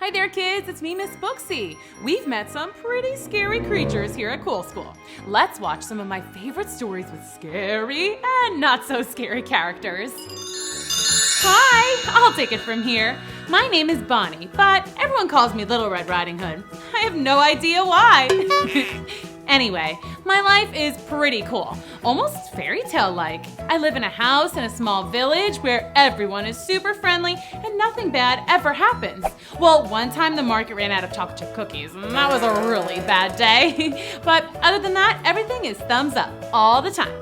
Hi there, kids. It's me, Miss Booksy. We've met some pretty scary creatures here at Cool School. Let's watch some of my favorite stories with scary and not so scary characters. Hi, I'll take it from here. My name is Bonnie, but everyone calls me Little Red Riding Hood. I have no idea why. Anyway, my life is pretty cool, almost fairy tale-like. I live in a house in a small village where everyone is super friendly and nothing bad ever happens. Well, one time the market ran out of chocolate chip cookies, and that was a really bad day. But other than that, everything is thumbs up all the time.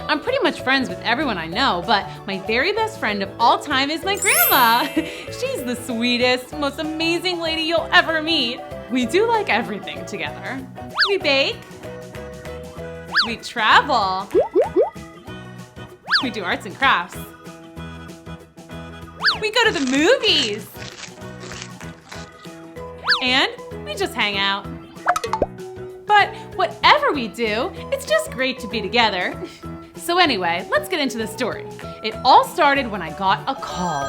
I'm pretty much friends with everyone I know, but my very best friend of all time is my grandma. She's the sweetest, most amazing lady you'll ever meet. We do like everything together. We bake. We travel. We do arts and crafts. We go to the movies. And we just hang out. But whatever we do, it's just great to be together. So anyway, let's get into the story. It all started when I got a call.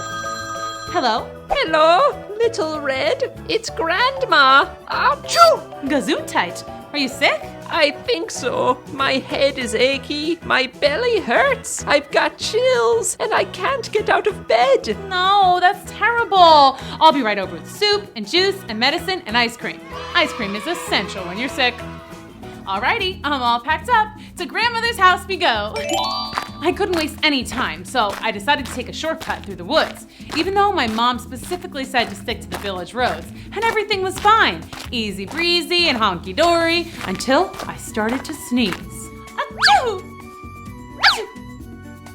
Hello? Hello, Little Red. It's Grandma. Achoo! Gesundheit. Are you sick? I think so. My head is achy, my belly hurts, I've got chills, and I can't get out of bed. No, that's terrible. I'll be right over with soup and juice and medicine and ice cream. Ice cream is essential when you're sick. Alrighty, I'm all packed up. To grandmother's house we go. I couldn't waste any time, so I decided to take a shortcut through the woods, even though my mom specifically said to stick to the village roads, and everything was fine. Easy breezy and honky-dory, until I started to sneeze. Achoo! Achoo!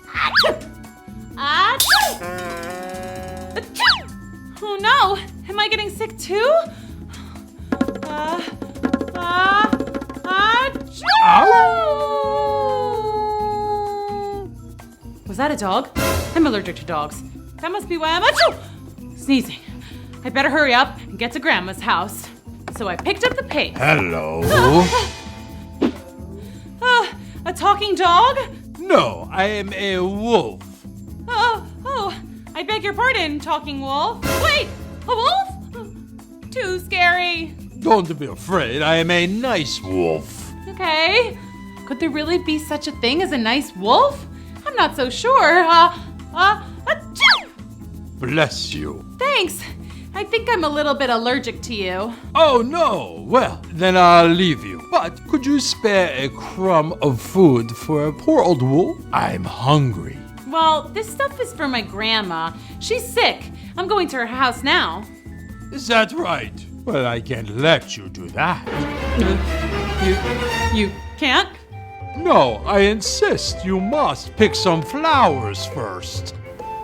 Achoo! Achoo! Achoo! Oh no, am I getting sick too? Was that a dog? I'm allergic to dogs. That must be why I'm sneezing. I better hurry up and get to Grandma's house. So I picked up the pace. Hello? A talking dog? No, I am a wolf. I beg your pardon, talking wolf. Wait, a wolf? Too scary. Don't be afraid, I am a nice wolf. Okay. Could there really be such a thing as a nice wolf? I'm not so sure. Bless you. Thanks. I think I'm a little bit allergic to you. Oh no, well, then I'll leave you. But could you spare a crumb of food for a poor old wolf? I'm hungry. Well, this stuff is for my grandma. She's sick. I'm going to her house now. Is that right? Well, I can't let you do that. You can't? No, I insist you must pick some flowers first.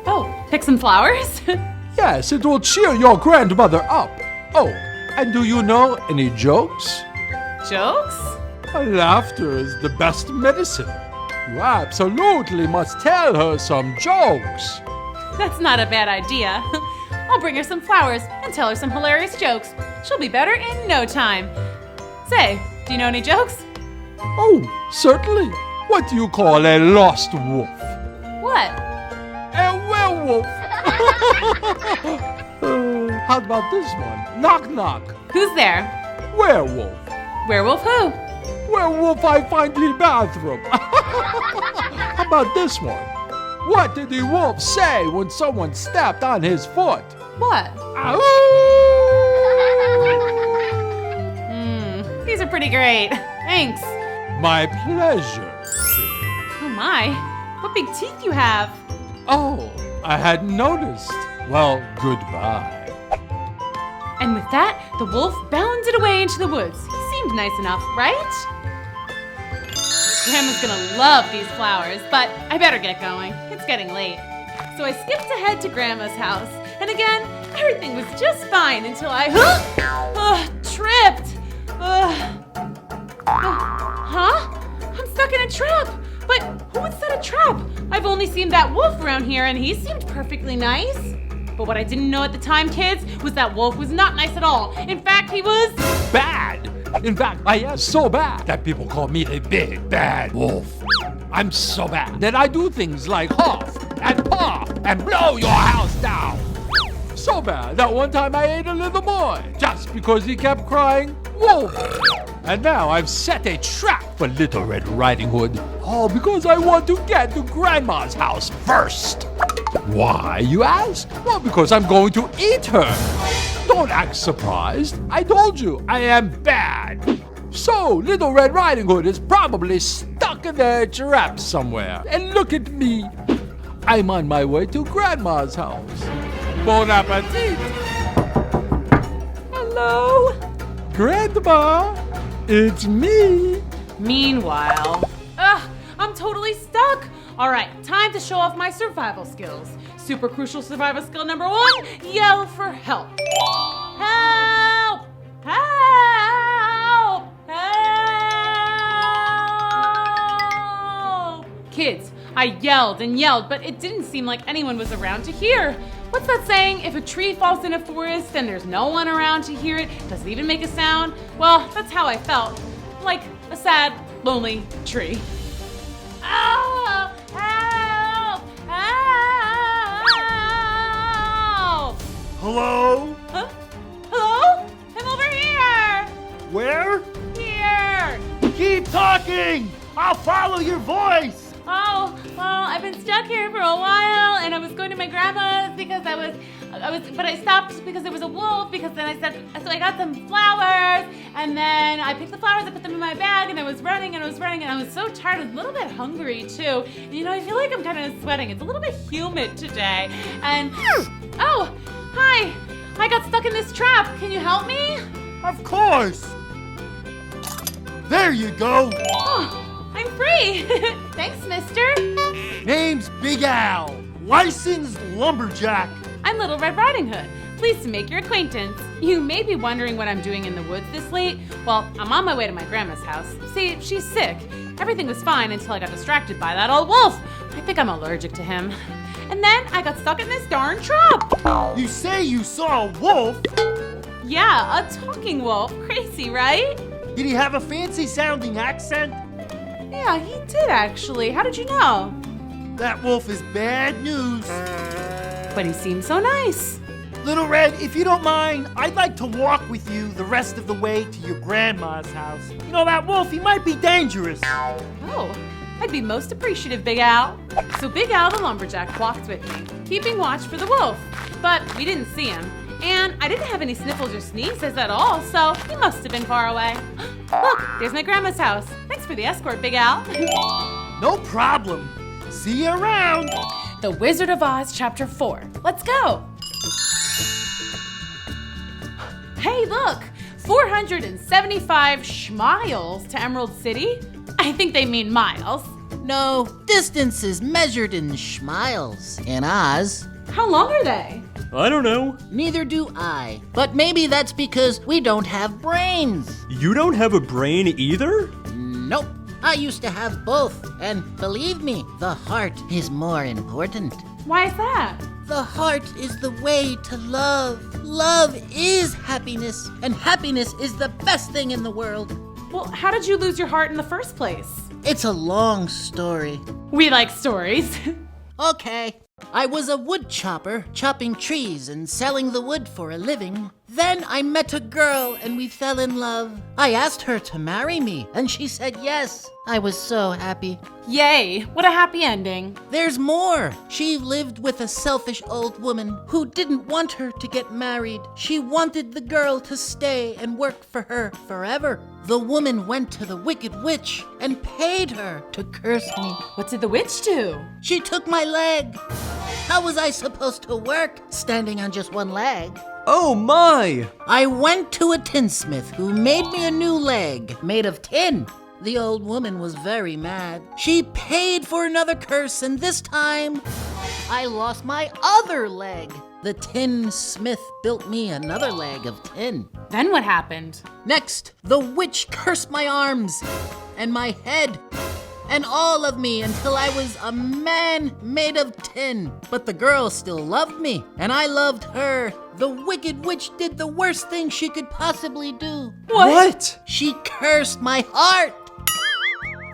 Oh, pick some flowers? Yes, it will cheer your grandmother up. Oh, and do you know any jokes? Jokes? Laughter is the best medicine. You absolutely must tell her some jokes. That's not a bad idea. I'll bring her some flowers and tell her some hilarious jokes. She'll be better in no time. Say, do you know any jokes? Oh, certainly. What do you call a lost wolf? What? A werewolf. How about this one? Knock, knock. Who's there? Werewolf. Werewolf who? Werewolf I find in the bathroom. How about this one? What did the wolf say when someone stepped on his foot? What? Ow! These are pretty great. Thanks. My pleasure. Oh my, what big teeth you have. Oh, I hadn't noticed. Well, goodbye. And with that, the wolf bounded away into the woods. He seemed nice enough, right? Grandma's gonna love these flowers, but I better get going. It's getting late. So I skipped ahead to Grandma's house, and again, everything was just fine until I tripped. I'm stuck in a trap. But who would set a trap? I've only seen that wolf around here, and he seemed perfectly nice. But what I didn't know at the time, kids, was that wolf was not nice at all. In fact, he was bad. In fact, I am so bad that people call me a big bad wolf. I'm so bad that I do things like huff and puff and blow your house down. So bad that one time I ate a little boy just because he kept crying, wolf. And now I've set a trap for Little Red Riding Hood. All because I want to get to Grandma's house first. Why, you ask? Well, because I'm going to eat her. Don't act surprised. I told you, I am bad. So, Little Red Riding Hood is probably stuck in a trap somewhere. And look at me. I'm on my way to Grandma's house. Bon appetit. Hello? Grandma, it's me. Meanwhile, I'm totally stuck. All right, time to show off my survival skills. Super crucial survival skill number 1, yell for help. Help! Help! Help! Kids, I yelled and yelled, but it didn't seem like anyone was around to hear. What's that saying? If a tree falls in a forest and there's no one around to hear it, does it even make a sound? Well, that's how I felt. Like a sad, lonely tree. Oh, help! Help! Hello? Huh? Hello? I'm over here! Where? Here! Keep talking! I'll follow your voice! Oh, well, I've been stuck here for a while, and I was going to my grandma's because but I stopped because there was a wolf, because then so I got some flowers, and then I picked the flowers, I put them in my bag, and I was running, and I was so tired, I was a little bit hungry, too. And, you know, I feel like I'm kind of sweating. It's a little bit humid today, and, oh, hi, I got stuck in this trap. Can you help me? Of course! There you go! Oh, I'm free. Thanks, mister. Name's Big Al, licensed lumberjack. I'm Little Red Riding Hood. Pleased to make your acquaintance. You may be wondering what I'm doing in the woods this late. Well, I'm on my way to my grandma's house. See, she's sick. Everything was fine until I got distracted by that old wolf. I think I'm allergic to him. And then I got stuck in this darn trap. You say you saw a wolf? Yeah, a talking wolf. Crazy, right? Did he have a fancy sounding accent? Yeah, he did actually. How did you know? That wolf is bad news. But he seemed so nice. Little Red, if you don't mind, I'd like to walk with you the rest of the way to your grandma's house. You know, that wolf, he might be dangerous. Oh, I'd be most appreciative, Big Al. So Big Al the lumberjack walked with me, keeping watch for the wolf. But we didn't see him. And I didn't have any sniffles or sneezes at all, so he must have been far away. Look, there's my grandma's house. Thanks for the escort, Big Al. No problem. See you around. The Wizard of Oz, Chapter 4. Let's go. Hey, look, 475 schmiles to Emerald City. I think they mean miles. No, distance is measured in schmiles in Oz. How long are they? I don't know. Neither do I. But maybe that's because we don't have brains. You don't have a brain either? Nope. I used to have both. And believe me, the heart is more important. Why is that? The heart is the way to love. Love is happiness. And happiness is the best thing in the world. Well, how did you lose your heart in the first place? It's a long story. We like stories. Okay. I was a wood chopper, chopping trees and selling the wood for a living. Then I met a girl and we fell in love. I asked her to marry me and she said yes. I was so happy. Yay, what a happy ending. There's more. She lived with a selfish old woman who didn't want her to get married. She wanted the girl to stay and work for her forever. The woman went to the wicked witch and paid her to curse me. What did the witch do? She took my leg. How was I supposed to work standing on just one leg? Oh my! I went to a tinsmith who made me a new leg made of tin. The old woman was very mad. She paid for another curse, and this time I lost my other leg. The tinsmith built me another leg of tin. Then what happened? Next, the witch cursed my arms and my head and all of me until I was a man made of tin. But the girl still loved me, and I loved her. The wicked witch did the worst thing she could possibly do. What? She cursed my heart.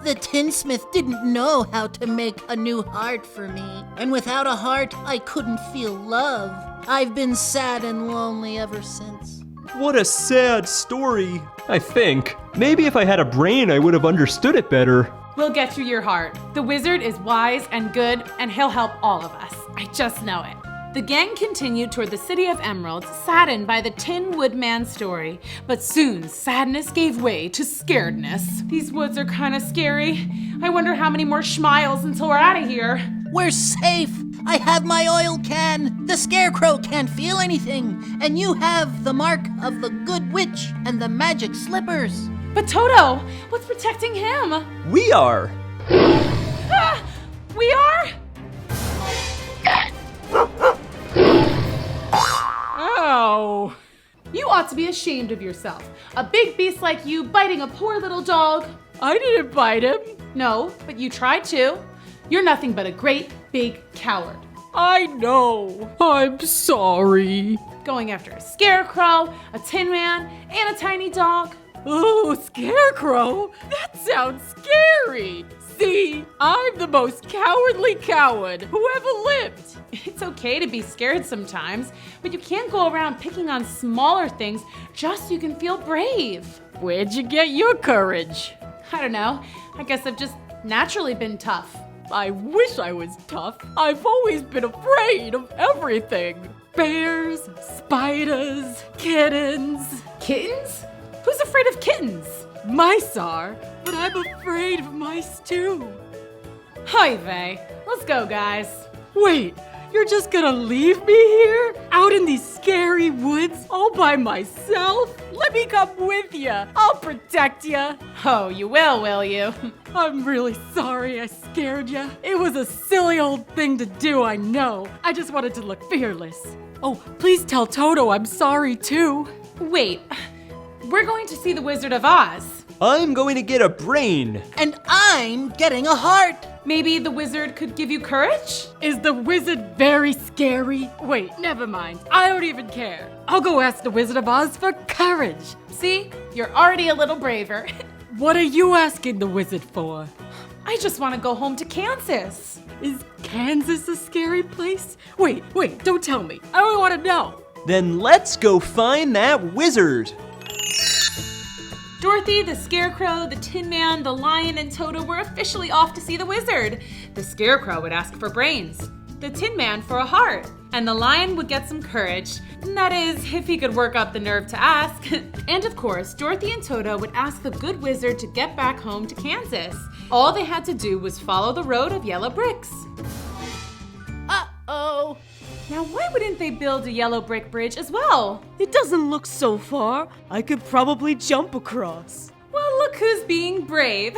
The tinsmith didn't know how to make a new heart for me. And without a heart, I couldn't feel love. I've been sad and lonely ever since. What a sad story. I think. Maybe if I had a brain, I would have understood it better. We'll get you your heart. The wizard is wise and good, and he'll help all of us. I just know it. The gang continued toward the city of Emeralds, saddened by the Tin Woodman's story. But soon, sadness gave way to scaredness. These woods are kind of scary. I wonder how many more schmiles until we're out of here. We're safe. I have my oil can. The scarecrow can't feel anything. And you have the mark of the good witch and the magic slippers. But Toto, what's protecting him? We are. Ah, we are? Ow. You ought to be ashamed of yourself. A big beast like you biting a poor little dog. I didn't bite him. No, but you tried to. You're nothing but a great big coward. I know. I'm sorry. Going after a scarecrow, a tin man, and a tiny dog. Ooh, scarecrow? That sounds scary. See, I'm the most cowardly coward who ever lived. It's okay to be scared sometimes, but you can't go around picking on smaller things just so you can feel brave. Where'd you get your courage? I don't know. I guess I've just naturally been tough. I wish I was tough. I've always been afraid of everything. Bears, spiders, kittens. Kittens? Who's afraid of kittens? Mice are, but I'm afraid of mice too. Hi, vey. Let's go, guys. Wait, you're just gonna leave me here? Out in these scary woods all by myself? Let me come with you. I'll protect you. Oh, you will you? I'm really sorry I scared you. It was a silly old thing to do, I know. I just wanted to look fearless. Oh, please tell Toto I'm sorry too. Wait, we're going to see the Wizard of Oz. I'm going to get a brain. And I'm getting a heart. Maybe the wizard could give you courage? Is the wizard very scary? Wait, never mind. I don't even care. I'll go ask the Wizard of Oz for courage. See, you're already a little braver. What are you asking the wizard for? I just want to go home to Kansas. Is Kansas a scary place? Wait, don't tell me. I don't want to know. Then let's go find that wizard. Dorothy, the Scarecrow, the Tin Man, the Lion, and Toto were officially off to see the wizard. The Scarecrow would ask for brains, the Tin Man for a heart, and the Lion would get some courage. That is, if he could work up the nerve to ask. And of course, Dorothy and Toto would ask the good wizard to get back home to Kansas. All they had to do was follow the road of yellow bricks. Uh-oh. Now, why wouldn't they build a yellow brick bridge as well? It doesn't look so far. I could probably jump across. Well, look who's being brave.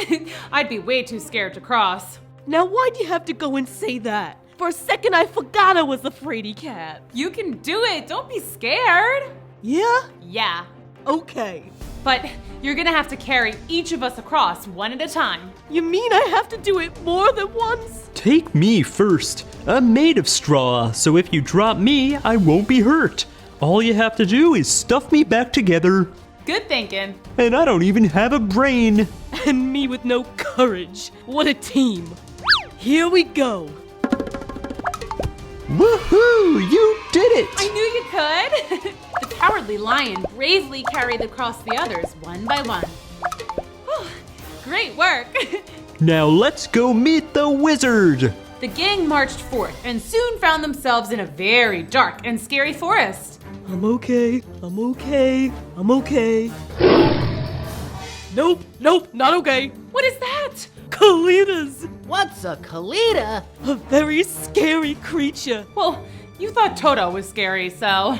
I'd be way too scared to cross. Now, why'd you have to go and say that? For a second, I forgot I was a fraidy cat. You can do it. Don't be scared. Yeah? Yeah. Okay. But you're gonna have to carry each of us across one at a time. You mean I have to do it more than once? Take me first. I'm made of straw, so if you drop me, I won't be hurt. All you have to do is stuff me back together. Good thinking. And I don't even have a brain. And me with no courage. What a team. Here we go. Woohoo! You did it! I knew you could. The cowardly lion bravely carried across the others one by one. Whew, great work. Now let's go meet the wizard. The gang marched forth and soon found themselves in a very dark and scary forest. I'm okay. Nope, not okay. What is that? Kalitas! What's a Kalita? A very scary creature. Well, you thought Toto was scary, so.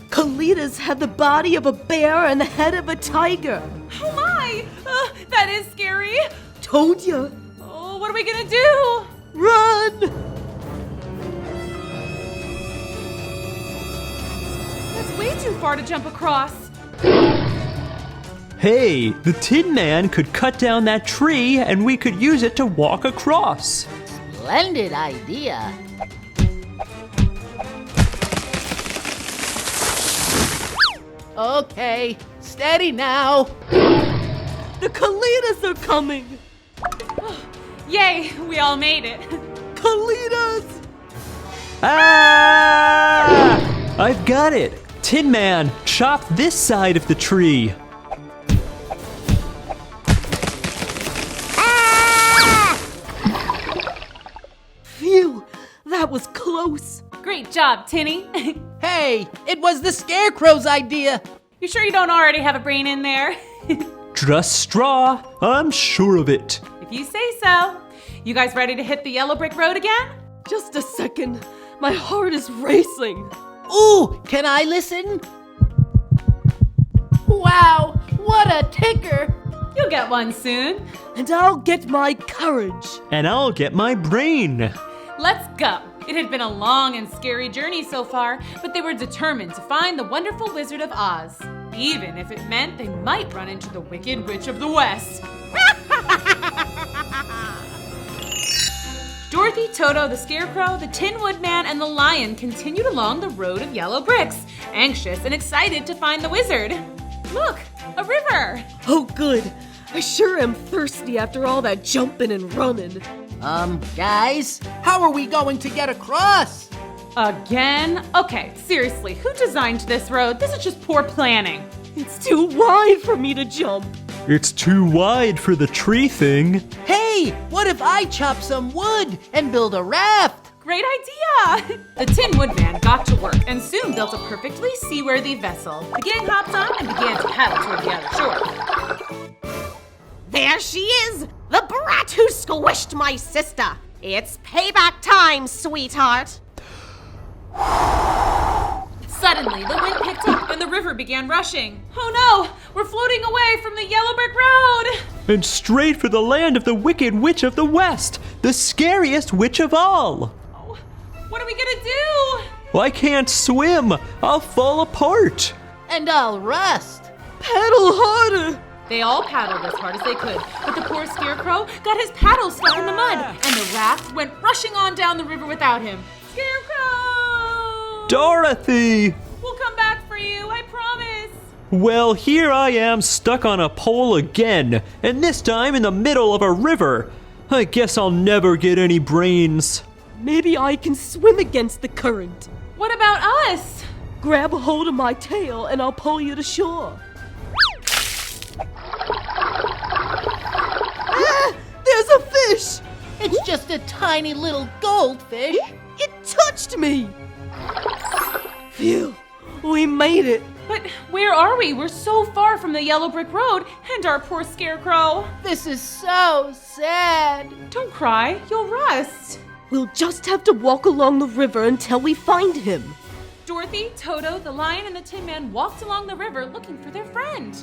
Kalitas have the body of a bear and the head of a tiger. Oh my! That is scary. Told ya. Oh, what are we gonna do? Run! That's way too far to jump across. Hey, the Tin Man could cut down that tree and we could use it to walk across. Splendid idea. Okay, steady now. The Kalitas are coming! Yay, we all made it. Kalitas! Ah! I've got it! Tin Man, chop this side of the tree. Phew, that was close. Great job, Tinny. Hey, it was the Scarecrow's idea. You sure you don't already have a brain in there? Just straw, I'm sure of it. If you say so. You guys ready to hit the yellow brick road again? Just a second. My heart is racing. Ooh, can I listen? Wow, what a ticker! You'll get one soon. And I'll get my courage. And I'll get my brain. Let's go. It had been a long and scary journey so far, but they were determined to find the wonderful Wizard of Oz, even if it meant they might run into the Wicked Witch of the West. Dorothy, Toto, the Scarecrow, the Tin Woodman, and the Lion continued along the road of yellow bricks, anxious and excited to find the wizard. Look, a river! Oh, good. I sure am thirsty after all that jumping and running. Guys, how are we going to get across? Again? Okay, seriously, who designed this road? This is just poor planning. It's too wide for me to jump. It's too wide for the tree thing. Hey, what if I chop some wood and build a raft? Great idea! The Tin Woodman got to work and soon built a perfectly seaworthy vessel. The gang hopped on and began to paddle toward the other shore. There she is! The brat who squished my sister! It's payback time, sweetheart! Suddenly, the wind picked up and the river began rushing. Oh no! We're floating away from the yellow brick road! And straight for the land of the Wicked Witch of the West, the scariest witch of all. Oh, what are we gonna do? I can't swim. I'll fall apart. And I'll rust. Paddle harder! They all paddled as hard as they could, but the poor Scarecrow got his paddle stuck in the mud, and the raft went rushing on down the river without him. Scarecrow! Dorothy! We'll come back for you, I promise. Well, here I am stuck on a pole again, and this time in the middle of a river. I guess I'll never get any brains. Maybe I can swim against the current. What about us? Grab a hold of my tail and I'll pull you to shore. Ah! There's a fish! It's just a tiny little goldfish. It touched me! Phew, we made it. But where are we? We're so far from the yellow brick road and our poor Scarecrow. This is so sad. Don't cry, you'll rust. We'll just have to walk along the river until we find him. Dorothy, Toto, the Lion, and the Tin Man walked along the river looking for their friend.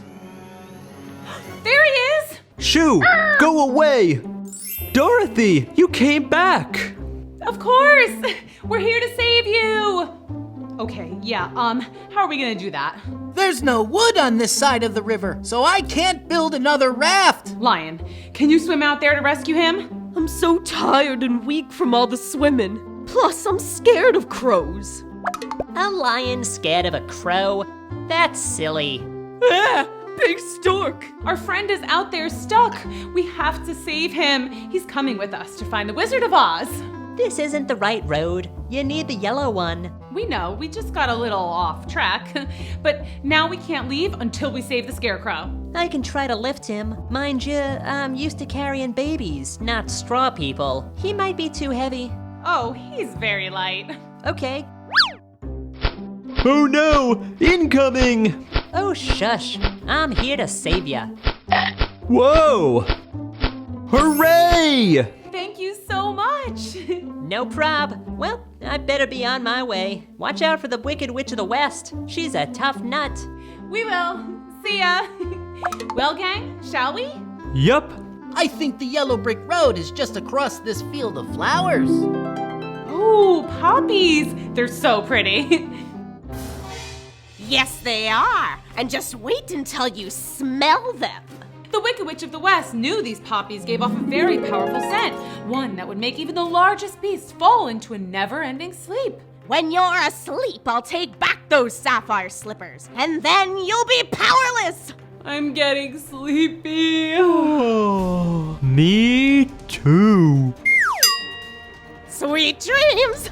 There he is! Shoo! Go away! Dorothy, you came back! Of course! We're here to save you! Okay, yeah, how are we gonna do that? There's no wood on this side of the river, so I can't build another raft. Lion, can you swim out there to rescue him? I'm so tired and weak from all the swimming. Plus, I'm scared of crows. A lion scared of a crow? That's silly. Ah! Big stork! Our friend is out there stuck. We have to save him. He's coming with us to find the Wizard of Oz. This isn't the right road. You need the yellow one. We know, we just got a little off track. But now we can't leave until we save the Scarecrow. I can try to lift him. Mind you, I'm used to carrying babies, not straw people. He might be too heavy. Oh, he's very light. Okay. Oh no! Incoming! Oh, shush. I'm here to save ya. Whoa! Hooray! Thank you so much. No prob. Well, I better be on my way. Watch out for the Wicked Witch of the West. She's a tough nut. We will. See ya. Well, gang, shall we? Yup. I think the yellow brick road is just across this field of flowers. Ooh, poppies. They're so pretty. Yes, they are. And just wait until you smell them. The Wicked Witch of the West knew these poppies gave off a very powerful scent, one that would make even the largest beasts fall into a never-ending sleep. When you're asleep, I'll take back those sapphire slippers, and then you'll be powerless. I'm getting sleepy. Oh, me too. Sweet dreams.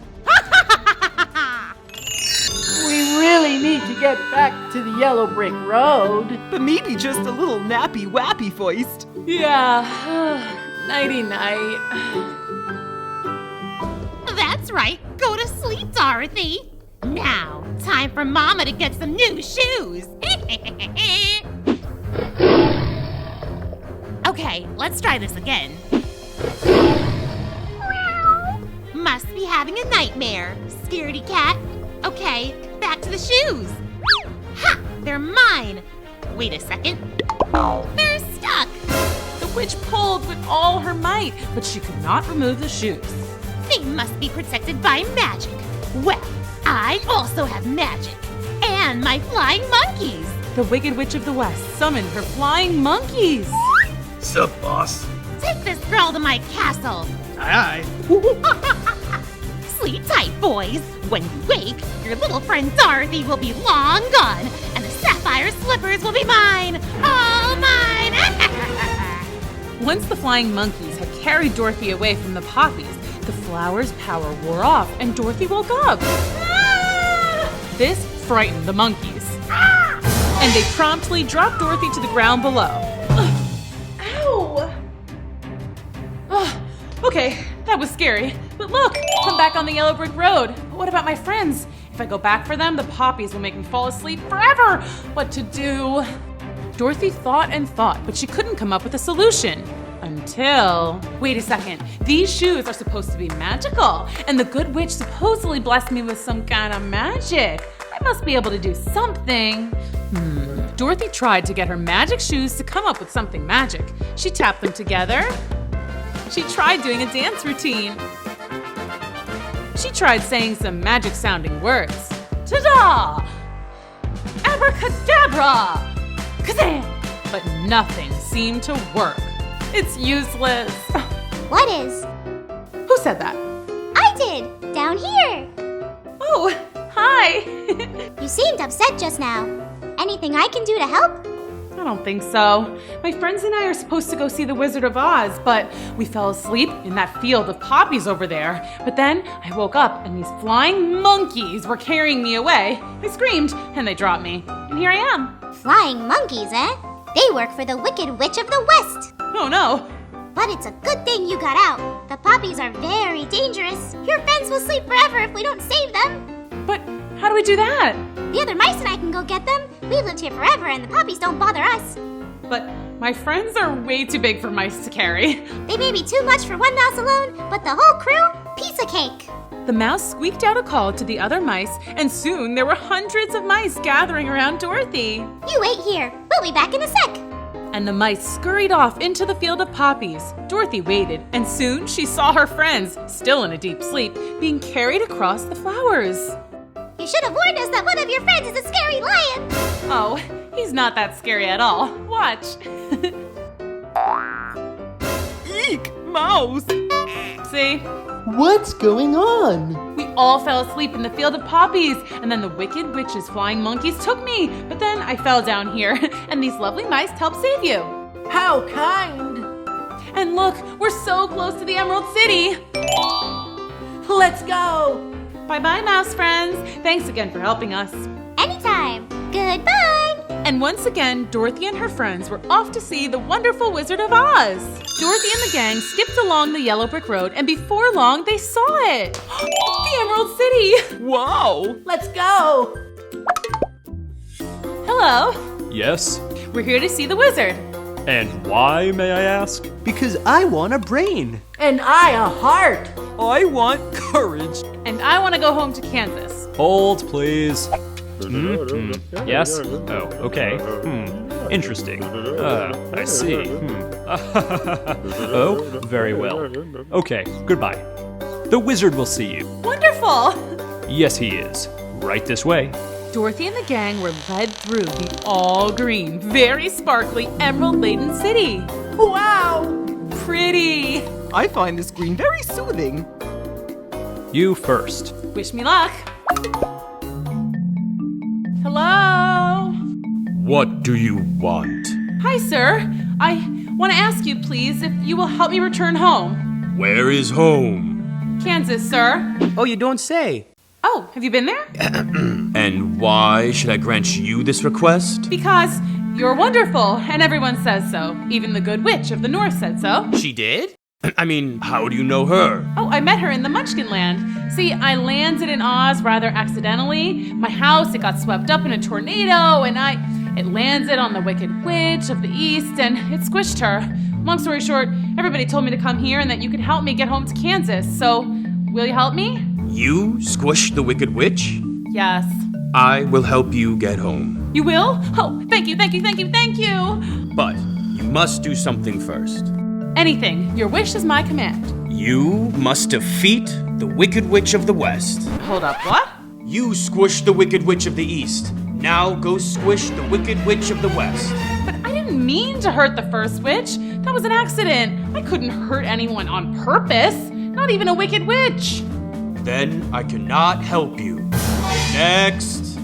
We really need to get back to the yellow brick road. But maybe just a little nappy-wappy voiced. Yeah. Nighty-night. That's right. Go to sleep, Dorothy. Now, time for Mama to get some new shoes. Okay, let's try this again. Must be having a nightmare, scaredy cat. Okay, back to the shoes. Ha! They're mine. Wait a second. They're stuck. The witch pulled with all her might, but she could not remove the shoes. They must be protected by magic. Well, I also have magic. And my flying monkeys. The Wicked Witch of the West summoned her flying monkeys. Sup, boss? Take this girl to my castle. Aye. Sleep tight, boys. When you wake, your little friend Dorothy will be long gone, and the sapphire slippers will be mine. All mine. Once the flying monkeys had carried Dorothy away from the poppies, the flowers' power wore off and Dorothy woke up. This frightened the monkeys. And they promptly dropped Dorothy to the ground below. Ow! Okay, that was scary. But look, I'm back on the yellow brick road. But what about my friends? If I go back for them, the poppies will make me fall asleep forever. What to do? Dorothy thought and thought, but she couldn't come up with a solution. Until... Wait a second. These shoes are supposed to be magical, and the good witch supposedly blessed me with some kind of magic. I must be able to do something. Dorothy tried to get her magic shoes to come up with something magic. She tapped them together. She tried doing a dance routine. She tried saying some magic-sounding words. Ta-da! Abracadabra! Kazam! But nothing seemed to work. It's useless. What is? Who said that? I did, down here. Oh, hi. You seemed upset just now. Anything I can do to help? I don't think so. My friends and I are supposed to go see the Wizard of Oz, but we fell asleep in that field of poppies over there. But then I woke up and these flying monkeys were carrying me away. I screamed and they dropped me. And here I am. Flying monkeys, eh? They work for the Wicked Witch of the West. Oh no. But it's a good thing you got out. The poppies are very dangerous. Your friends will sleep forever if we don't save them. But how do we do that? The other mice and I can go get them. We've lived here forever and the poppies don't bother us. But my friends are way too big for mice to carry. They may be too much for one mouse alone, but the whole crew, piece of cake. The mouse squeaked out a call to the other mice, and soon there were hundreds of mice gathering around Dorothy. You wait here. We'll be back in a sec. And the mice scurried off into the field of poppies. Dorothy waited, and soon she saw her friends, still in a deep sleep, being carried across the flowers. You should have warned us that one of your friends is a scary lion. Oh, he's not that scary at all. Watch. Eek, mouse. See? What's going on? We all fell asleep in the field of poppies, and then the Wicked Witch's flying monkeys took me. But then I fell down here, and these lovely mice helped save you. How kind. And look, we're so close to the Emerald City. Let's go. Bye-bye, mouse friends. Thanks again for helping us. Anytime. Goodbye. And once again, Dorothy and her friends were off to see the wonderful Wizard of Oz. Dorothy and the gang skipped along the yellow brick road, and before long, they saw it. The Emerald City. Wow. Let's go. Hello. Yes? We're here to see the wizard. And why, may I ask? Because I want a brain. And I a heart. I want courage. And I want to go home to Kansas. Hold, please. Yes? Oh, okay. Interesting. I see. Oh, very well. Okay, goodbye. The wizard will see you. Wonderful. Yes, he is. Right this way. Dorothy and the gang were led through the all-green, very sparkly, emerald-laden city. Wow! Pretty. I find this green very soothing. You first. Wish me luck. Hello? What do you want? Hi, sir. I want to ask you, please, if you will help me return home. Where is home? Kansas, sir. Oh, you don't say. Oh, have you been there? And why should I grant you this request? Because you're wonderful, and everyone says so. Even the Good Witch of the North said so. She did? I mean, how do you know her? Oh, I met her in the Munchkin Land. See, I landed in Oz rather accidentally. My house, it got swept up in a tornado, and it landed on the Wicked Witch of the East, and it squished her. Long story short, everybody told me to come here and that you could help me get home to Kansas. So, will you help me? You squished the Wicked Witch? Yes. I will help you get home. You will? Oh, thank you, thank you, thank you, thank you! But you must do something first. Anything. Your wish is my command. You must defeat the Wicked Witch of the West. Hold up, what? You squished the Wicked Witch of the East. Now go squish the Wicked Witch of the West. But I didn't mean to hurt the first witch. That was an accident. I couldn't hurt anyone on purpose. Not even a Wicked Witch. Then I cannot help you. Next.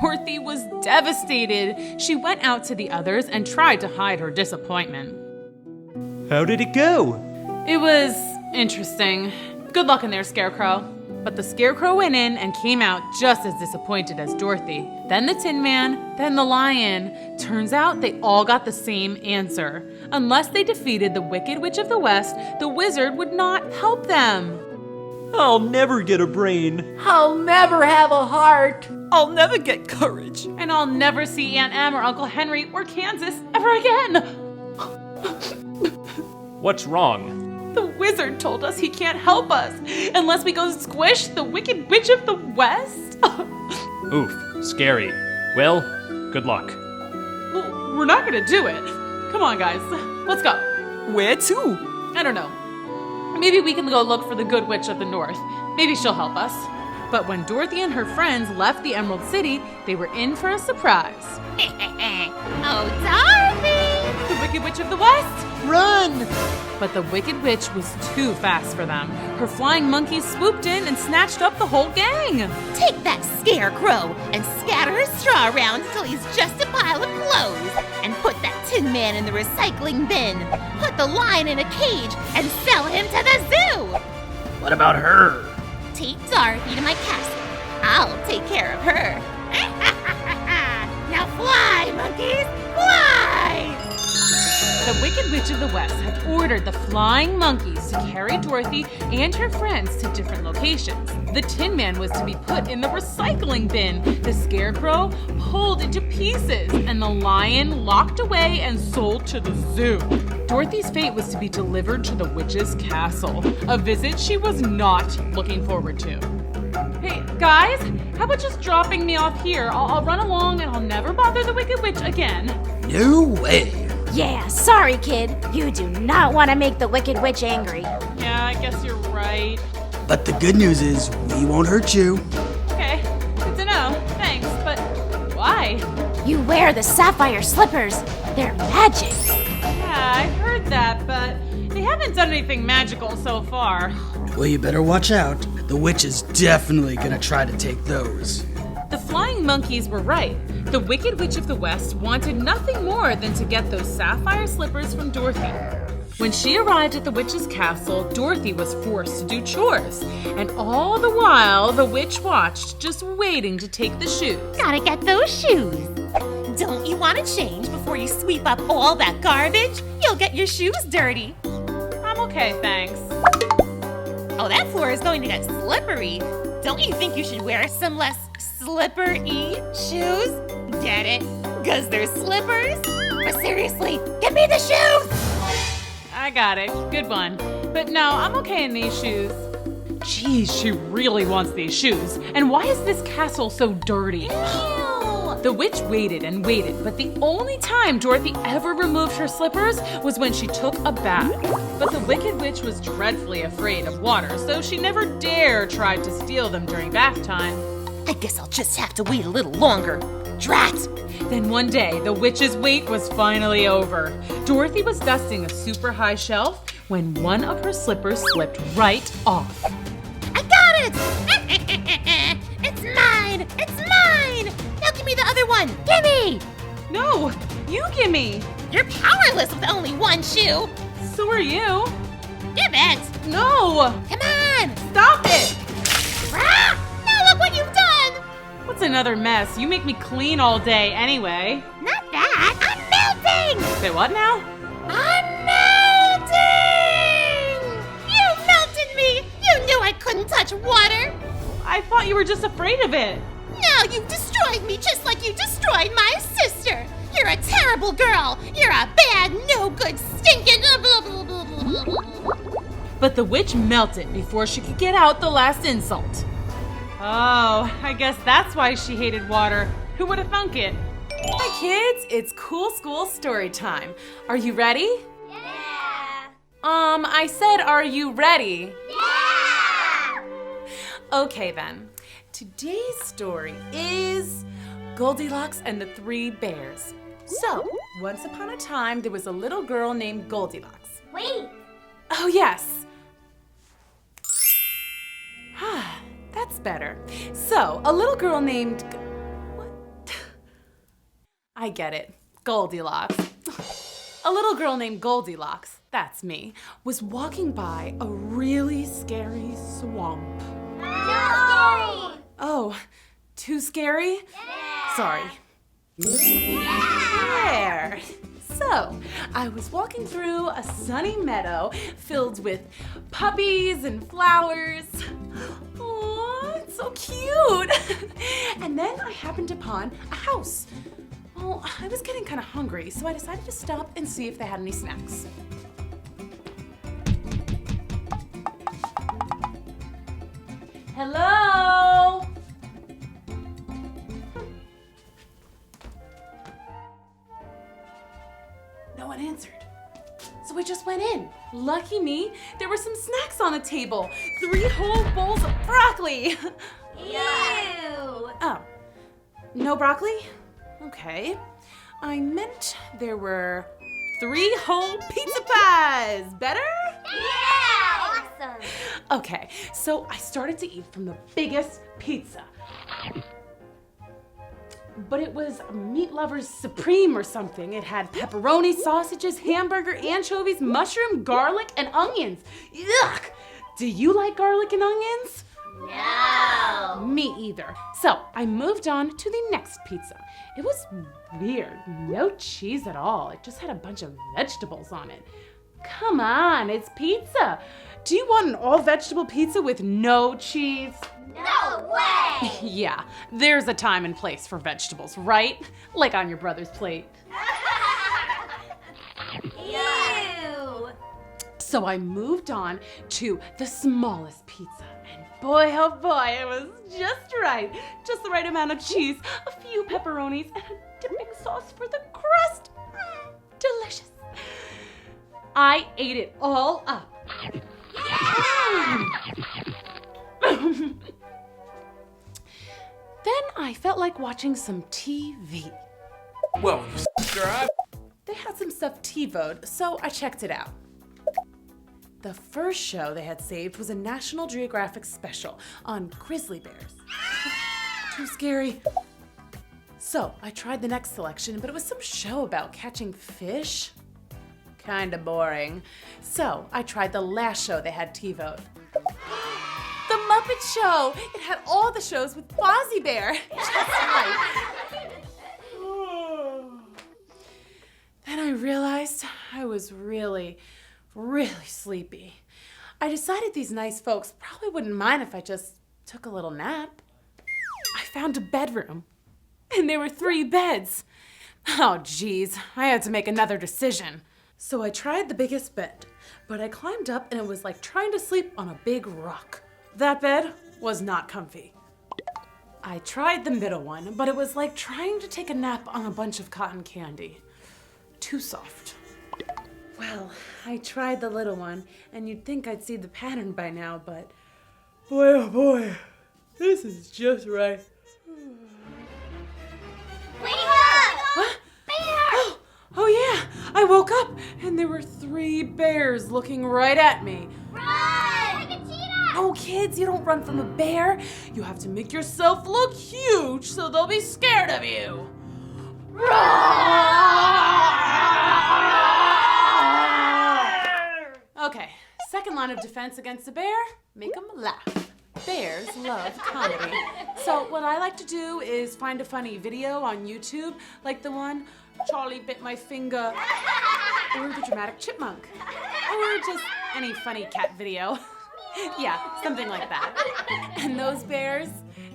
Dorothy was devastated. She went out to the others and tried to hide her disappointment. How did it go? It was interesting. Good luck in there, Scarecrow. But the Scarecrow went in and came out just as disappointed as Dorothy. Then the Tin Man, then the Lion. Turns out they all got the same answer. Unless they defeated the Wicked Witch of the West, the wizard would not help them. I'll never get a brain. I'll never have a heart. I'll never get courage. And I'll never see Aunt Em or Uncle Henry or Kansas ever again. What's wrong? The wizard told us he can't help us unless we go squish the Wicked Witch of the West. Oof, scary. Well, good luck. Well, we're not gonna do it. Come on, guys. Let's go. Where to? I don't know. Maybe we can go look for the Good Witch of the North. Maybe she'll help us. But when Dorothy and her friends left the Emerald City, they were in for a surprise. Oh, Dorothy! The Wicked Witch of the West! Run! But the Wicked Witch was too fast for them. Her flying monkeys swooped in and snatched up the whole gang. Take that Scarecrow and scatter his straw around until he's just a pile of clothes. And put that Tin Man in the recycling bin. Put the Lion in a cage and sell him to the zoo. What about her? Take Dorothy to my castle. I'll take care of her. Now fly, monkeys, fly! The Wicked Witch of the West had ordered the flying monkeys to carry Dorothy and her friends to different locations. The Tin Man was to be put in the recycling bin, the Scarecrow pulled into pieces, and the Lion locked away and sold to the zoo. Dorothy's fate was to be delivered to the witch's castle, a visit she was not looking forward to. Hey, guys, how about just dropping me off here? I'll run along and I'll never bother the Wicked Witch again. No way. Yeah, sorry, kid. You do not want to make the Wicked Witch angry. Yeah, I guess you're right. But the good news is, we won't hurt you. Okay, good to know. Thanks, but why? You wear the sapphire slippers. They're magic. Yeah, I've heard that, but they haven't done anything magical so far. Well, you better watch out. The witch is definitely gonna try to take those. The flying monkeys were right. The Wicked Witch of the West wanted nothing more than to get those sapphire slippers from Dorothy. When she arrived at the witch's castle, Dorothy was forced to do chores. And all the while, the witch watched, just waiting to take the shoes. Gotta get those shoes. Don't you want to change before you sweep up all that garbage? You'll get your shoes dirty. I'm okay, thanks. Oh, that floor is going to get slippery. Don't you think you should wear some less slippery shoes? Get it? 'Cause they're slippers? But seriously, give me the shoes! I got it. Good one. But no, I'm okay in these shoes. Geez, she really wants these shoes. And why is this castle so dirty? Ew. The witch waited and waited, but the only time Dorothy ever removed her slippers was when she took a bath. But the Wicked Witch was dreadfully afraid of water, so she never dare tried to steal them during bath time. I guess I'll just have to wait a little longer. Drat! Then one day, the witch's wait was finally over. Dorothy was dusting a super high shelf when one of her slippers slipped right off. I got it! It's mine! It's mine! Now give me the other one! Gimme! No, you gimme! You're powerless with only one shoe! So are you. Give it! No! Come on! Stop it! Ah! Now look what you've done! What's another mess? You make me clean all day anyway. Not that. I'm melting! Say what now? I'm melting! You melted me! You knew I couldn't touch water! I thought you were just afraid of it. Now you've destroyed me just like you destroyed my sister! You're a terrible girl! You're a bad, no good, stinking... But the witch melted before she could get out the last insult. Oh, I guess that's why she hated water. Who would have thunk it? Hi kids, it's Cool School Story Time. Are you ready? Yeah! I said, are you ready? Yeah! Okay then. Today's story is Goldilocks and the Three Bears. So, once upon a time, there was a little girl named Goldilocks. Wait! Oh yes! That's better. So, a little girl named... What? I get it. Goldilocks. A little girl named Goldilocks, that's me, was walking by a really scary swamp. Scary! Oh, too scary? Yeah! Sorry. There. So, I was walking through a sunny meadow filled with puppies and flowers. Aw, it's so cute. And then I happened upon a house. Well, I was getting kind of hungry, so I decided to stop and see if they had any snacks. Hello? No one answered. So I just went in. Lucky me, there were some snacks on the table. 3 whole bowls of broccoli. Ew! Oh, no broccoli? Okay. I meant there were 3 whole pizza pies. Better? Yeah! Awesome! Okay, so I started to eat from the biggest pizza. But it was Meat Lovers Supreme or something. It had pepperoni, sausages, hamburger, anchovies, mushroom, garlic, and onions. Yuck! Do you like garlic and onions? No! Me either. So I moved on to the next pizza. It was weird. No cheese at all. It just had a bunch of vegetables on it. Come on, it's pizza. Do you want an all-vegetable pizza with no cheese? No way! Yeah, there's a time and place for vegetables, right? Like on your brother's plate. Ew! So I moved on to the smallest pizza. And boy, oh boy, it was just right. Just the right amount of cheese, a few pepperonis, and a dipping sauce for the crust. Delicious. I ate it all up. Then I felt like watching some TV. Well, you subscribe. They had some stuff TiVo'd, so I checked it out. The first show they had saved was a National Geographic special on grizzly bears. Too scary. So I tried the next selection, but it was some show about catching fish. Kinda boring. So I tried the last show they had TiVo'd. The Muppet Show! It had all the shows with Fozzie Bear. Just right. Then I realized I was really sleepy. I decided these nice folks probably wouldn't mind if I just took a little nap. I found a bedroom, and there were 3 beds. Oh geez, I had to make another decision. So I tried the biggest bed, but I climbed up and it was like trying to sleep on a big rock. That bed was not comfy. I tried the middle one, but it was like trying to take a nap on a bunch of cotton candy. Too soft. Well, I tried the little one, and you'd think I'd see the pattern by now, but boy, oh boy, this is just right. Wake up! What? Bear! Oh yeah, I woke up, and there were 3 bears looking right at me. Run! Like a cheetah! Oh, kids, you don't run from a bear. You have to make yourself look huge so they'll be scared of you. Okay, second line of defense against a bear, make them laugh. bears love comedy. So what I like to do is find a funny video on YouTube, like the one, Charlie bit my finger, or the dramatic chipmunk, or just any funny cat video. Yeah, something like that. And those bears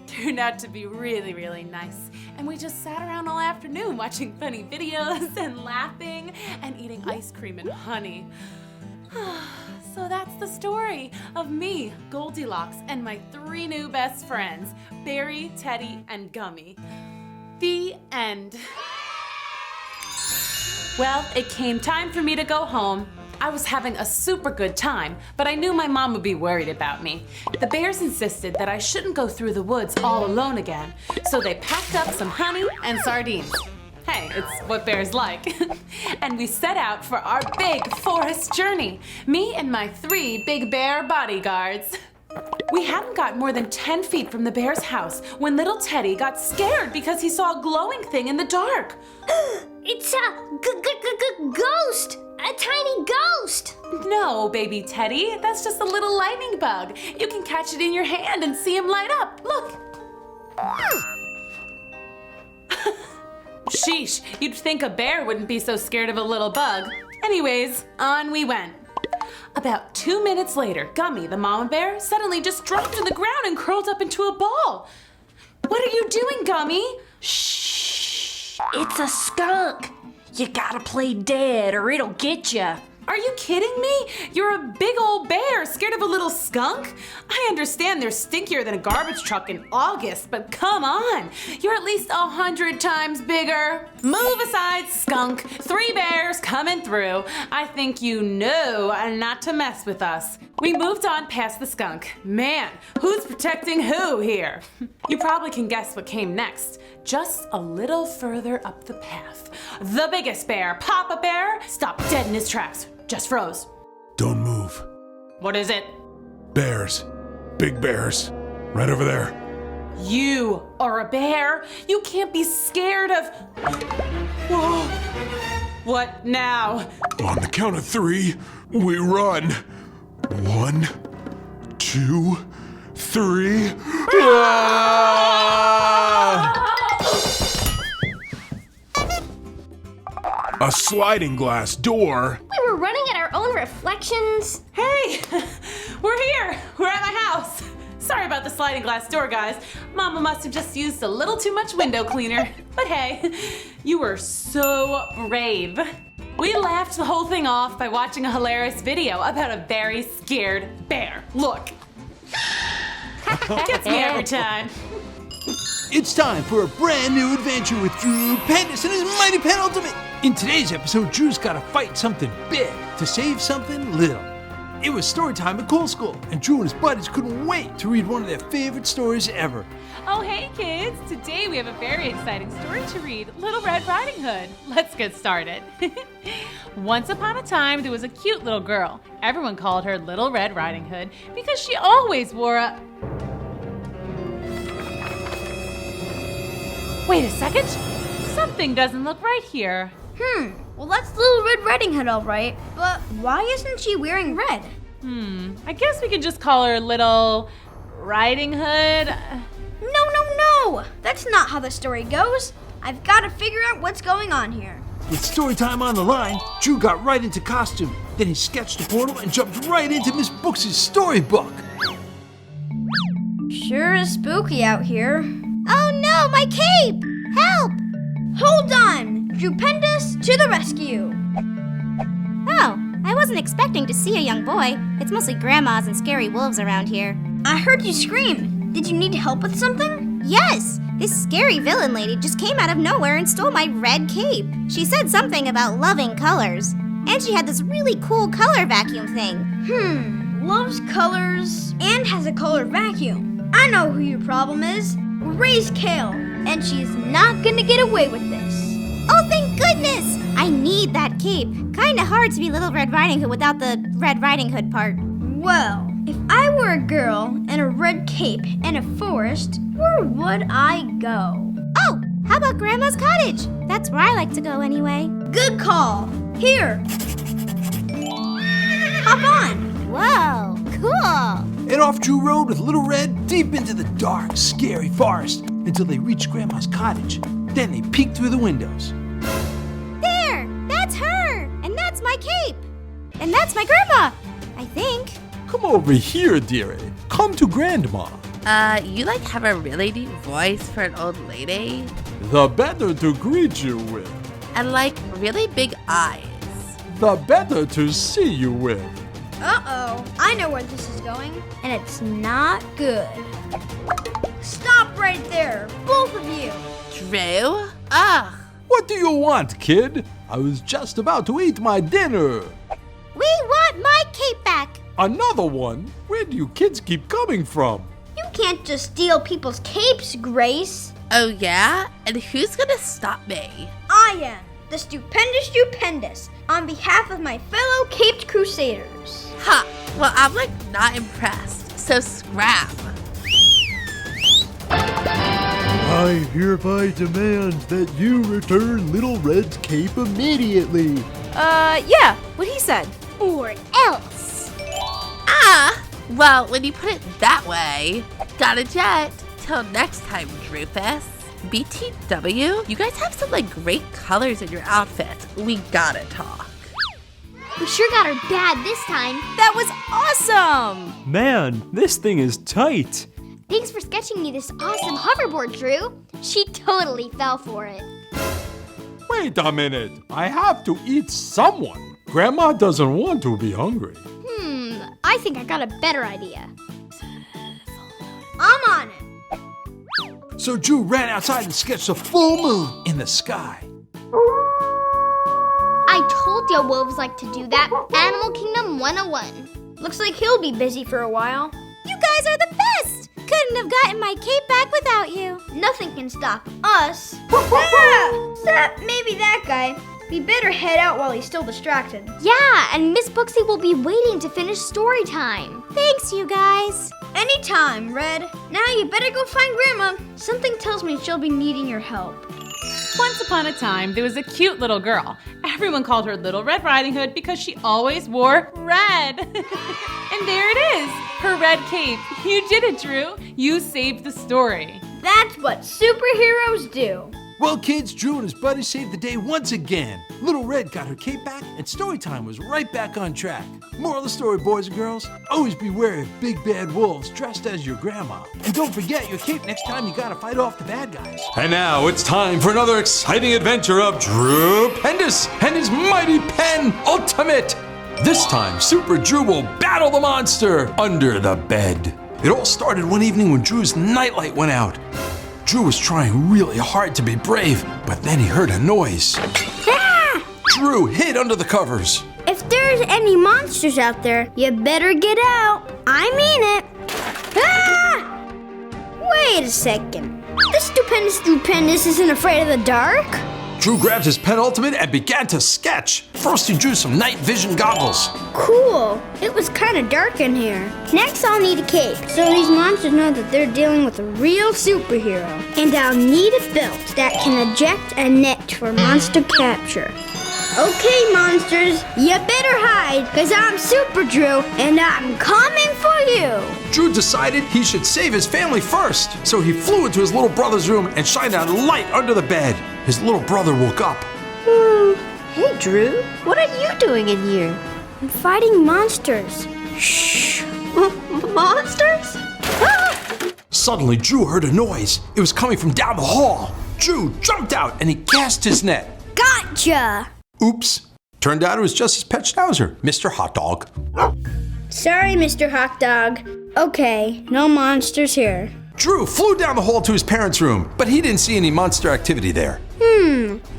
turned out to be really, really nice. And we just sat around all afternoon watching funny videos and laughing and eating ice cream and honey. So that's the story of me, Goldilocks, and my 3 new best friends, Berry, Teddy, and Gummy. The end. Well, it came time for me to go home. I was having a super good time, but I knew my mom would be worried about me. The bears insisted that I shouldn't go through the woods all alone again, so they packed up some honey and sardines. Hey, it's what bears like. And we set out for our big forest journey, me and my 3 big bear bodyguards. We hadn't got more than 10 feet from the bear's house when little Teddy got scared because he saw a glowing thing in the dark. It's a ghost! A tiny ghost! No, baby Teddy, that's just a little lightning bug. You can catch it in your hand and see him light up. Look. Sheesh, you'd think a bear wouldn't be so scared of a little bug. Anyways, on we went. About 2 minutes later, Gummy, the mama bear, suddenly just dropped to the ground and curled up into a ball. What are you doing, Gummy? Shh! It's a skunk. You gotta play dead or it'll get ya. Are you kidding me? You're a big old bear scared of a little skunk? I understand they're stinkier than a garbage truck in August, but come on. You're at least 100 times bigger. Move aside, skunk. 3 bears coming through. I think you know not to mess with us. We moved on past the skunk. Man, who's protecting who here? You probably can guess what came next. Just a little further up the path. The biggest bear, Papa Bear, stopped dead in his tracks. Just froze. Don't move. What is it? Bears. Big bears. Right over there. You are a bear. You can't be scared of... Whoa. What now? On the count of 3, we run. 1, 2, 3. A sliding glass door. We were running at our own reflections. Hey, we're here. We're at my house. Sorry about the sliding glass door, guys. Mama must have just used a little too much window cleaner. But hey, you were so brave. We laughed the whole thing off by watching a hilarious video about a very scared bear. Look. Gets me every time. It's time for a brand new adventure with Drew Pendis and his Mighty Pen Ultimate. In today's episode, Drew's got to fight something big to save something little. It was story time at Cool School, and Drew and his buddies couldn't wait to read one of their favorite stories ever. Oh, hey kids! Today we have a very exciting story to read, Little Red Riding Hood. Let's get started. Once upon a time, there was a cute little girl. Everyone called her Little Red Riding Hood because she always wore a... Wait a second. Something doesn't look right here. Well, that's Little Red Riding Hood, all right. But why isn't she wearing red? I guess we could just call her Little Riding Hood. No. That's not how the story goes. I've got to figure out what's going on here. With story time on the line, Drew got right into costume. Then he sketched a portal and jumped right into Miss Booksy's storybook. Sure is spooky out here. Oh no, my cape! Help! Hold on! Drew Pendis to the rescue! Oh, I wasn't expecting to see a young boy. It's mostly grandmas and scary wolves around here. I heard you scream. Did you need help with something? Yes! This scary villain lady just came out of nowhere and stole my red cape. She said something about loving colors. And she had this really cool color vacuum thing. Loves colors and has a color vacuum. I know who your problem is. Ray's Kale. And she's not gonna get away with this. Oh, thank goodness! I need that cape. Kinda hard to be Little Red Riding Hood without the Red Riding Hood part. Well, if I were a girl in a red cape in a forest, where would I go? Oh, how about Grandma's cottage? That's where I like to go anyway. Good call. Here. Hop on. Whoa, cool. and off Drew rode with Little Red deep into the dark, scary forest until they reached Grandma's cottage. Then they peeked through the windows. There! That's her! And that's my cape! And that's my grandma! I think. Come over here, dearie. Come to Grandma. You like have a really deep voice for an old lady? The better to greet you with. And like really big eyes. The better to see you with. Uh-oh, I know where this is going, and it's not good. Stop right there, both of you. Drew? Ugh. What do you want, kid? I was just about to eat my dinner. We want my cape back! Another one? Where do you kids keep coming from? You can't just steal people's capes, Grace. Oh yeah? And who's gonna stop me? I am, the stupendous, on behalf of my fellow caped crusaders. Ha! Well, I'm like not impressed, so scrap. I hereby demand that you return Little Red's cape immediately. Yeah, what he said. Or else. Ah! Well, when you put it that way, got a jet. Till next time, Drufus. BTW, you guys have some like great colors in your outfit. We gotta talk. We sure got her bad this time. That was awesome! Man, this thing is tight. Thanks for sketching me this awesome hoverboard, Drew. She totally fell for it. Wait a minute. I have to eat someone. Grandma doesn't want to be hungry. I think I got a better idea. I'm on it. So Drew ran outside and sketched a full moon in the sky. I told you wolves like to do that. Animal Kingdom 101. Looks like he'll be busy for a while. You guys are the best! Couldn't have gotten my cape back without you. Nothing can stop us. Maybe that guy. We better head out while he's still distracted. Yeah, and Miss Booksy will be waiting to finish story time. Thanks, you guys. Anytime, Red. Now you better go find Grandma. Something tells me she'll be needing your help. Once upon a time, there was a cute little girl. Everyone called her Little Red Riding Hood because she always wore red. And there it is, her red cape. You did it, Drew. You saved the story. That's what superheroes do. Well, kids, Drew and his buddies saved the day once again. Little Red got her cape back, and Storytime was right back on track. Moral of the story, boys and girls, always be wary of big bad wolves dressed as your grandma. And don't forget your cape next time you gotta fight off the bad guys. And now it's time for another exciting adventure of Drew Pendus and his mighty pen ultimate. This time, Super Drew will battle the monster under the bed. It all started one evening when Drew's nightlight went out. Drew was trying really hard to be brave, but then he heard a noise. Ah! Drew hid under the covers. If there's any monsters out there, you better get out. I mean it. Ah! Wait a second. This stupendous isn't afraid of the dark? Drew grabbed his pen ultimate and began to sketch. First he drew some night vision goggles. Cool. It was kind of dark in here. Next I'll need a cape, so these monsters know that they're dealing with a real superhero. And I'll need a belt that can eject a net for monster capture. Okay, monsters, you better hide, because I'm Super Drew, and I'm coming for you. Drew decided he should save his family first, so he flew into his little brother's room and shined a light under the bed. His little brother woke up. Hey, Drew, what are you doing in here? I'm fighting monsters. Shh. Monsters? Suddenly, Drew heard a noise. It was coming from down the hall. Drew jumped out and he cast his net. Gotcha! Oops. Turned out it was just his pet schnauzer, Mr. Hot Dog. Sorry, Mr. Hot Dog. Okay, no monsters here. Drew flew down the hall to his parents' room, but he didn't see any monster activity there.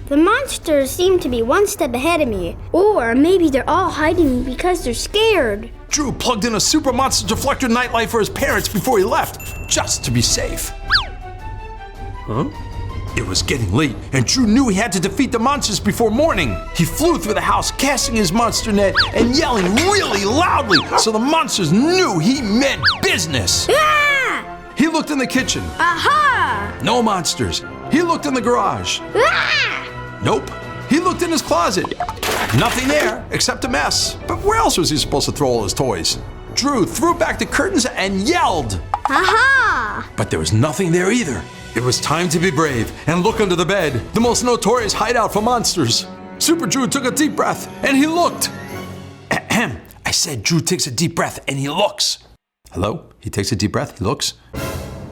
The monsters seem to be one step ahead of me. Or maybe they're all hiding because they're scared. Drew plugged in a super monster deflector nightlight for his parents before he left, just to be safe. Huh? It was getting late, and Drew knew he had to defeat the monsters before morning. He flew through the house, casting his monster net and yelling really loudly so the monsters knew he meant business. Ah! He looked in the kitchen. Aha! No monsters. He looked in the garage. Ah! Nope. He looked in his closet. Nothing there except a mess. But where else was he supposed to throw all his toys? Drew threw back the curtains and yelled. Aha! But there was nothing there either. It was time to be brave and look under the bed, the most notorious hideout for monsters. Super Drew took a deep breath and he looked. Ahem. I said Drew takes a deep breath and he looks. Hello? He takes a deep breath, he looks.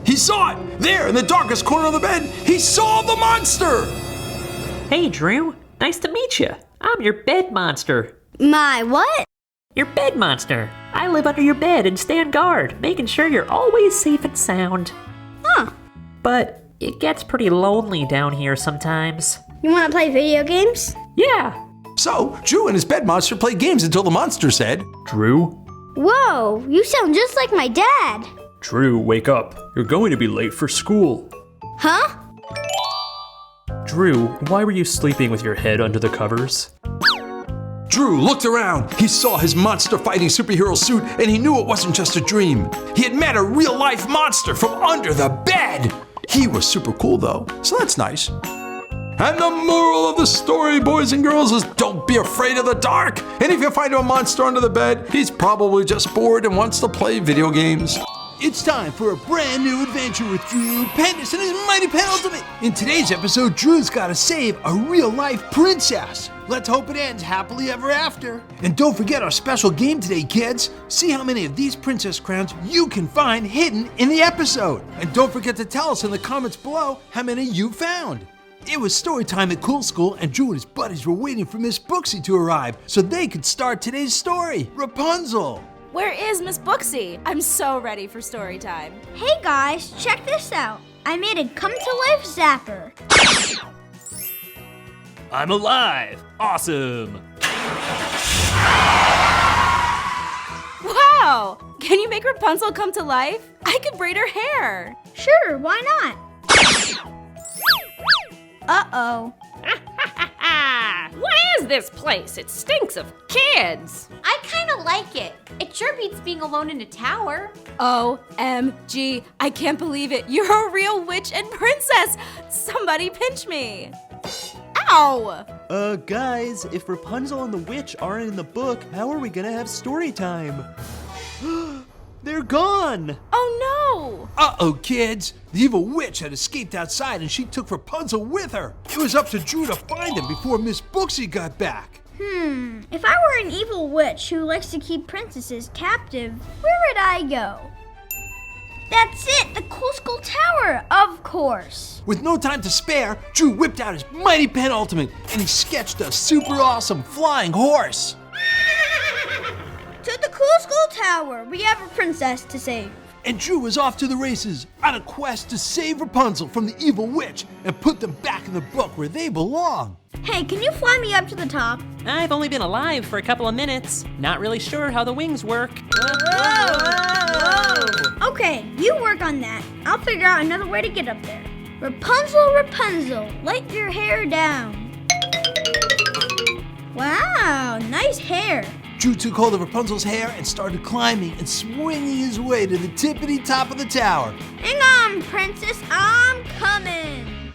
He saw it! There, in the darkest corner of the bed, he saw the monster! Hey, Drew. Nice to meet you. I'm your bed monster. My what? Your bed monster. I live under your bed and stand guard, making sure you're always safe and sound. Huh. But it gets pretty lonely down here sometimes. You want to play video games? Yeah. So, Drew and his bed monster played games until the monster said, Drew? Whoa, you sound just like my dad. Drew, wake up. You're going to be late for school. Huh? Drew, why were you sleeping with your head under the covers? Drew looked around. He saw his monster-fighting superhero suit, and he knew it wasn't just a dream. He had met a real-life monster from under the bed. He was super cool, though, so that's nice. And the moral of the story, boys and girls, is don't be afraid of the dark. And if you find a monster under the bed, he's probably just bored and wants to play video games. It's time for a brand new adventure with Drew Pendis and his Mighty Pen Ultimate. In today's episode, Drew's got to save a real-life princess. Let's hope it ends happily ever after. And don't forget our special game today, kids. See how many of these princess crowns you can find hidden in the episode. And don't forget to tell us in the comments below how many you found. It was story time at Cool School, and Drew and his buddies were waiting for Miss Booksy to arrive so they could start today's story, Rapunzel. Where is Miss Booksy? I'm so ready for story time. Hey guys, check this out. I made a come-to-life zapper. I'm alive! Awesome! Wow! Can you make Rapunzel come to life? I could braid her hair. Sure, why not? Uh-oh. What is this place? It stinks of kids. I kind of like it. It sure beats being alone in a tower. OMG, I can't believe it. You're a real witch and princess. Somebody pinch me. Ow! Guys, if Rapunzel and the witch aren't in the book, how are we gonna have story time? They're gone! Oh no! Uh-oh, kids. The evil witch had escaped outside and she took Rapunzel with her. It was up to Drew to find them before Miss Booksy got back. If I were an evil witch who likes to keep princesses captive, where would I go? That's it, the Cool School Tower, of course. With no time to spare, Drew whipped out his Mighty Pen Ultimate and he sketched a super awesome flying horse. To the Cool School Tower, we have a princess to save. And Drew was off to the races on a quest to save Rapunzel from the evil witch and put them back in the book where they belong. Hey, can you fly me up to the top? I've only been alive for a couple of minutes. Not really sure how the wings work. Whoa! Okay, you work on that. I'll figure out another way to get up there. Rapunzel, Rapunzel, let your hair down. Wow, nice hair. Drew took hold of Rapunzel's hair and started climbing and swinging his way to the tippity top of the tower. Hang on, princess, I'm coming.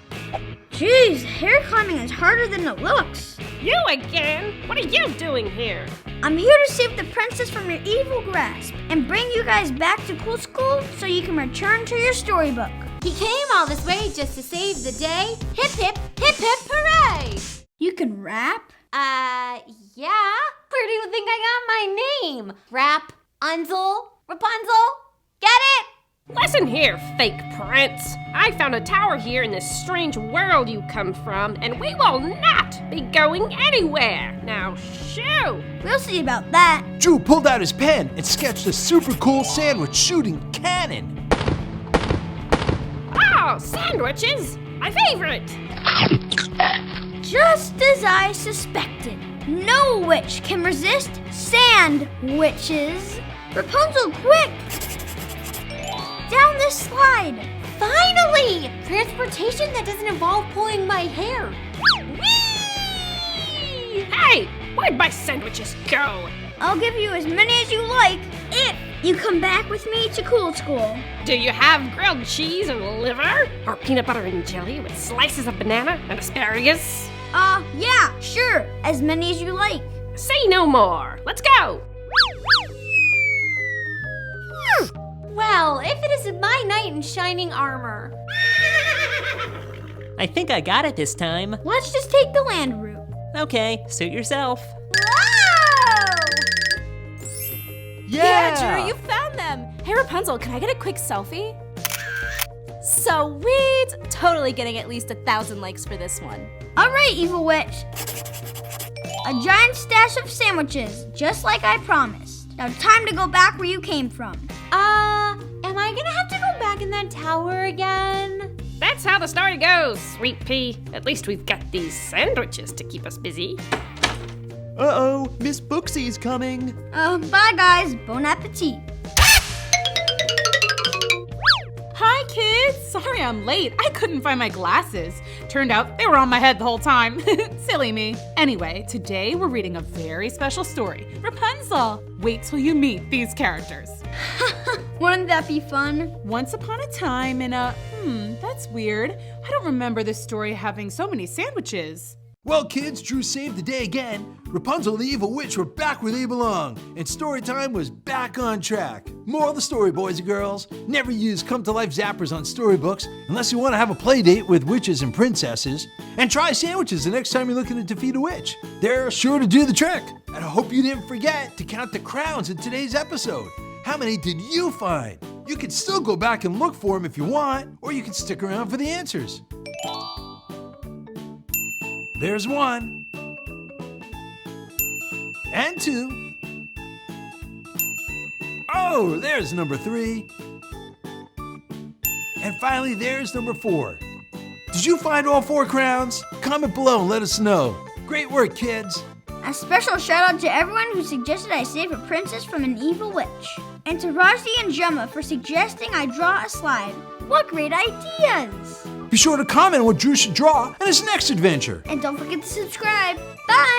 Jeez, hair climbing is harder than it looks. You again? What are you doing here? I'm here to save the princess from your evil grasp and bring you guys back to Cool School so you can return to your storybook. He came all this way just to save the day. Hip, hip, hip, hip, hooray! You can rap? Yeah. Where do you think I got my name? Rapunzel? Get it? Listen here, fake prince. I found a tower here in this strange world you come from, and we will not be going anywhere. Now, shoo! We'll see about that. Drew pulled out his pen and sketched a super cool sandwich shooting cannon. Oh, sandwiches! My favorite! Just as I suspected. No witch can resist sand witches. Rapunzel, quick! Down this slide. Finally! Transportation that doesn't involve pulling my hair. Whee! Hey, where'd my sandwiches go? I'll give you as many as you like if you come back with me to Cool School. Do you have grilled cheese and liver? Or peanut butter and jelly with slices of banana and asparagus? Yeah, sure. As many as you like. Say no more. Let's go. Well, if it isn't my knight in shining armor. I think I got it this time. Let's just take the land route. Okay, suit yourself. Whoa! Yeah, Drew, you found them. Hey, Rapunzel, can I get a quick selfie? Sweet! Totally getting at least 1,000 likes for this one. All right, evil witch. A giant stash of sandwiches, just like I promised. Now time to go back where you came from. Am I gonna have to go back in that tower again? That's how the story goes, Sweet Pea. At least we've got these sandwiches to keep us busy. Uh-oh, Miss Booksy's coming. Bye guys, bon appetit. Hi, kids! Sorry I'm late. I couldn't find my glasses. Turned out they were on my head the whole time. Silly me. Anyway, today we're reading a very special story, Rapunzel. Wait till you meet these characters. Wouldn't that be fun? Once upon a time in a... that's weird. I don't remember this story having so many sandwiches. Well, kids, Drew saved the day again. Rapunzel and the evil witch were back where they belong, and Storytime was back on track. Moral of the story, boys and girls, never use come-to-life zappers on storybooks unless you want to have a play date with witches and princesses, and try sandwiches the next time you're looking to defeat a witch. They're sure to do the trick. And I hope you didn't forget to count the crowns in today's episode. How many did you find? You can still go back and look for them if you want, or you can stick around for the answers. There's 1. And 2. Oh, there's number 3. And finally, there's number 4. Did you find all 4 crowns? Comment below and let us know. Great work, kids. A special shout out to everyone who suggested I save a princess from an evil witch. And to Raji and Gemma for suggesting I draw a slide. What great ideas! Be sure to comment what Drew should draw in his next adventure. And don't forget to subscribe. Bye!